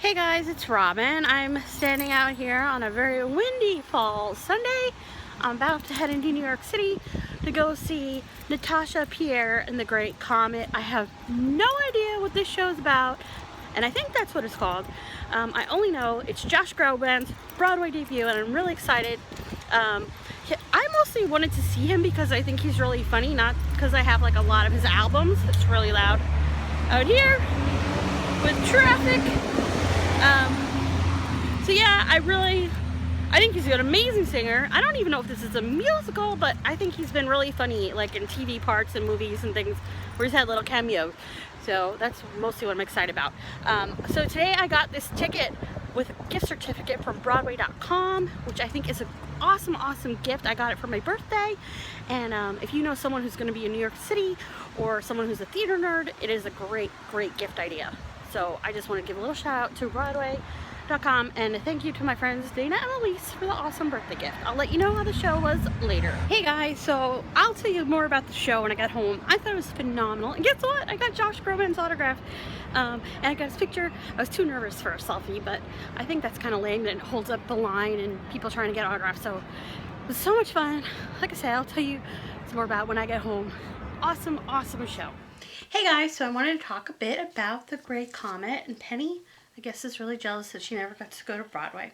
Hey guys, it's Robin. I'm standing out here on a very windy fall Sunday. I'm about to head into New York City to go see Natasha, Pierre, and the Great Comet. I have no idea what this show is about, and I think that's what it's called. I only know it's Josh Groban's Broadway debut, and I'm really excited. I mostly wanted to see him because I think he's really funny, not because I have like a lot of his albums. It's really loud out here with traffic. So yeah, I think he's an amazing singer. I don't even know if this is a musical, but I think he's been really funny, like in TV parts and movies and things where he's had little cameos. So that's mostly what I'm excited about. So today I got this ticket with a gift certificate from Broadway.com, which I think is an awesome gift. I got it for my birthday. And if you know someone who's going to be in New York City or someone who's a theater nerd, it is a great gift idea. So I just want to give a little shout out to Broadway.com and thank you to my friends Dana and Elise for the awesome birthday gift. I'll let you know how the show was later. Hey guys, so I'll tell you more about the show when I got home. I thought it was phenomenal. And guess what? I got Josh Groban's autograph. And I got his picture. I was too nervous for a selfie, but I think that's kind of lame that it holds up the line and people trying to get autographs. So it was so much fun. Like I said, I'll tell you some more about when I get home. Awesome show. Hey guys, so I wanted to talk a bit about the Great Comet, and Penny, I guess, is really jealous that she never got to go to Broadway.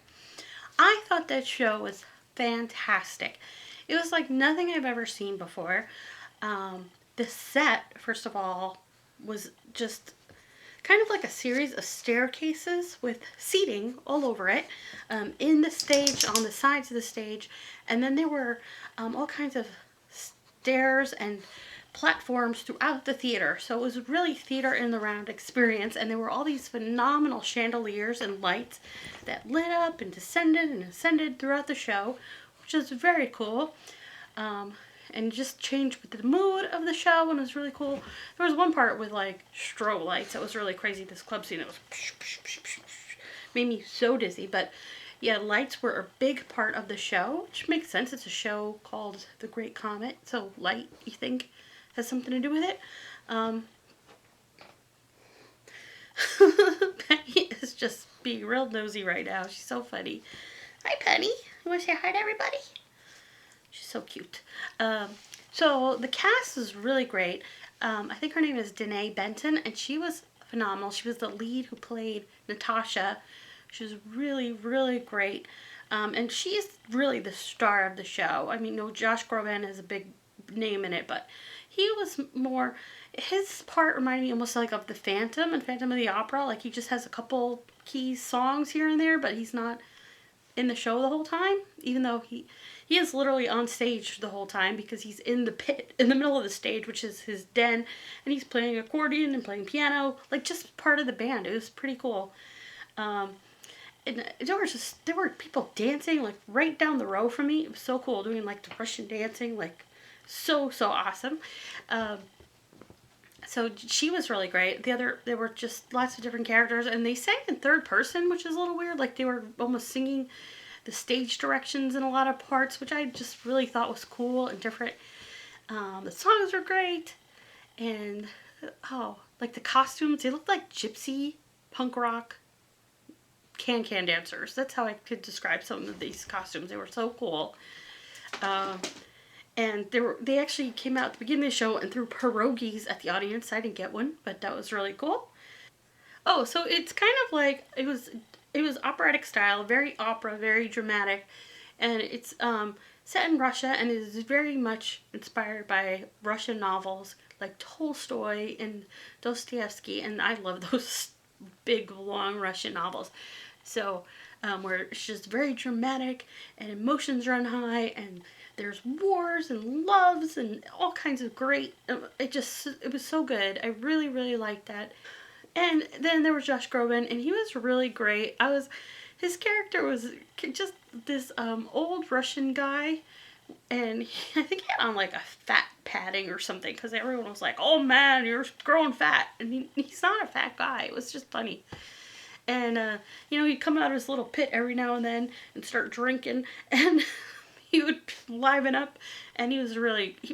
I thought that show was fantastic. It was like nothing I've ever seen before. The set, first of all, was just kind of like a series of staircases with seating all over it, in the stage, on the sides of the stage, and then there were all kinds of stairs and platforms throughout the theater. So it was really theater in the round experience, and there were all these phenomenal chandeliers and lights that lit up and descended and ascended throughout the show, which is very cool. And just changed with the mood of the show, and it was really cool. There was one part with like strobe lights that was really crazy. This club scene, it was made me so dizzy. But yeah, lights were a big part of the show, which makes sense. It's a show called The Great Comet, so light, you think, has something to do with it. Penny is just being real nosy right now. She's so funny. Hi, Penny. You want to say hi to everybody? She's so cute. So the cast is really great. I think her name is Danae Benton, and she was phenomenal. She was the lead who played Natasha. She was really great. And she's really the star of the show. I mean, no, Josh Groban is a big name in it, but he was more, his part reminded me almost like of the Phantom and Phantom of the Opera. Like, he just has a couple key songs here and there, but he's not in the show the whole time, even though he is literally on stage the whole time because he's in the pit in the middle of the stage, which is his den, and he's playing accordion and playing piano, like just part of the band. It was pretty cool. And there were people dancing like right down the row from me. It was so cool, doing like the Russian dancing, like so awesome. So she was really great. There were just lots of different characters, and they sang in third person, which is a little weird. Like, they were almost singing the stage directions in a lot of parts, which I just really thought was cool and different. The songs were great, and like the costumes, they looked like gypsy, punk rock, can dancers. That's how I could describe some of these costumes. They were so cool. And they actually came out at the beginning of the show and threw pierogies at the audience. I didn't get one, but that was really cool. Oh, so it's kind of like, it was operatic style, very opera, very dramatic. And it's set in Russia, and it is very much inspired by Russian novels like Tolstoy and Dostoevsky. And I love those big, long Russian novels. So, where it's just very dramatic and emotions run high, and there's wars and loves and all kinds of great, it was so good. I really liked that. And then there was Josh Groban, and he was really great. His character was just this old Russian guy, and I think he had on like a fat padding or something, because everyone was like, oh man, you're growing fat. And he's not a fat guy. It was just funny. And, he'd come out of his little pit every now and then and start drinking, and he would liven up, and he was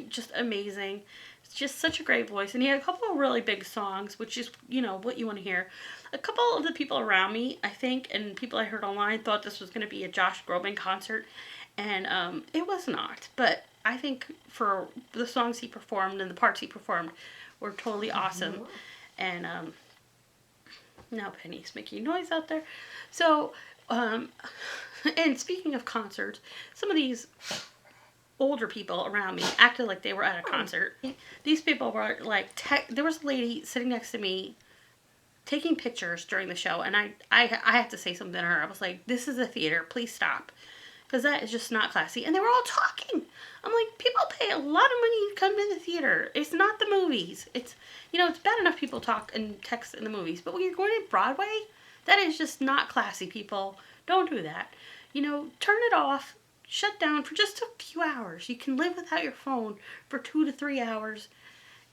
just amazing. It's just such a great voice, and he had a couple of really big songs, which is, what you want to hear. a couple of the people around me, I think, and people I heard online thought this was going to be a Josh Groban concert, and it was not. But I think for the songs he performed and the parts he performed were totally awesome. And now Penny's making noise out there. So, and speaking of concerts, some of these older people around me acted like they were at a concert. These people were like, there was a lady sitting next to me taking pictures during the show, and I had to say something to her. I was like, this is a theater, please stop, because that is just not classy. And they were all talking. I'm like, people pay a lot of money to come to the theater. It's not the movies. It's, you know, it's bad enough people talk and text in the movies, but when you're going to Broadway, that is just not classy, people. Don't do that. You know, turn it off, shut down for just a few hours. You can live without your phone for 2 to 3 hours.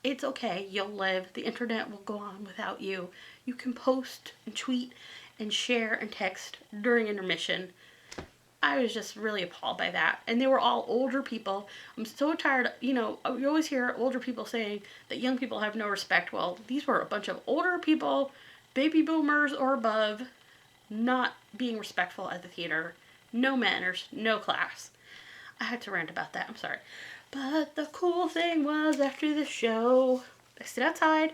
It's okay. You'll live. The internet will go on without you. You can post and tweet and share and text during intermission. I was just really appalled by that. And they were all older people. I'm so tired. You know, you always hear older people saying that young people have no respect. Well, these were a bunch of older people, baby boomers or above, not being respectful at the theater. No manners, no class. I had to rant about that. I'm sorry. But the cool thing was, after the show, I stood outside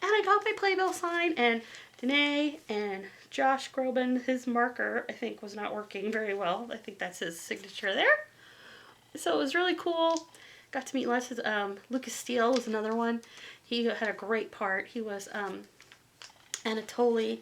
and I got my Playbill sign, and Danae and Josh Groban, his marker, I think, was not working very well. I think that's his signature there. So it was really cool. Got to meet lots of, Lucas Steele was another one. He had a great part. He was, Anatoly.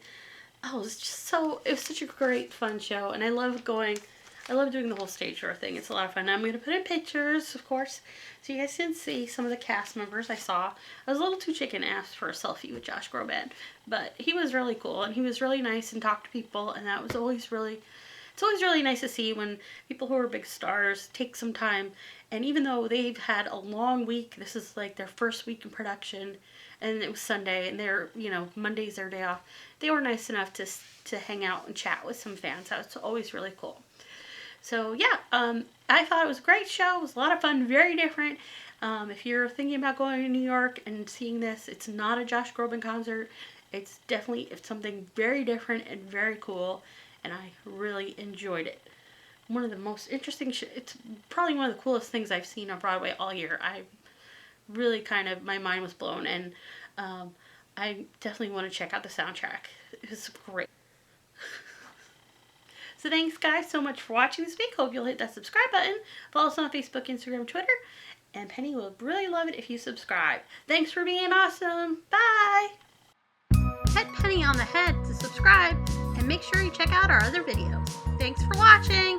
Oh, it was just so, it was such a great, fun show, and I love doing the whole stage door thing. It's a lot of fun. I'm going to put in pictures, of course, so you guys can see some of the cast members I saw. I was a little too chicken asked for a selfie with Josh Groban, but he was really cool, and he was really nice and talked to people, and that was always really, it's always really nice to see when people who are big stars take some time, and even though they've had a long week, this is like their first week in production, and it was Sunday, and they're, you know, Monday's their day off, they were nice enough to hang out and chat with some fans. That was always really cool. So yeah, I thought it was a great show. It was a lot of fun, very different. If you're thinking about going to New York and seeing this, it's not a Josh Groban concert. It's something very different and very cool, and I really enjoyed it. One of the most interesting, it's probably one of the coolest things I've seen on Broadway all year. I really my mind was blown, and I definitely want to check out the soundtrack. It was great. So thanks guys so much for watching this week. Hope you'll hit that subscribe button. Follow us on Facebook, Instagram, Twitter. And Penny will really love it if you subscribe. Thanks for being awesome. Bye! Hit Penny on the head to subscribe and make sure you check out our other videos. Thanks for watching!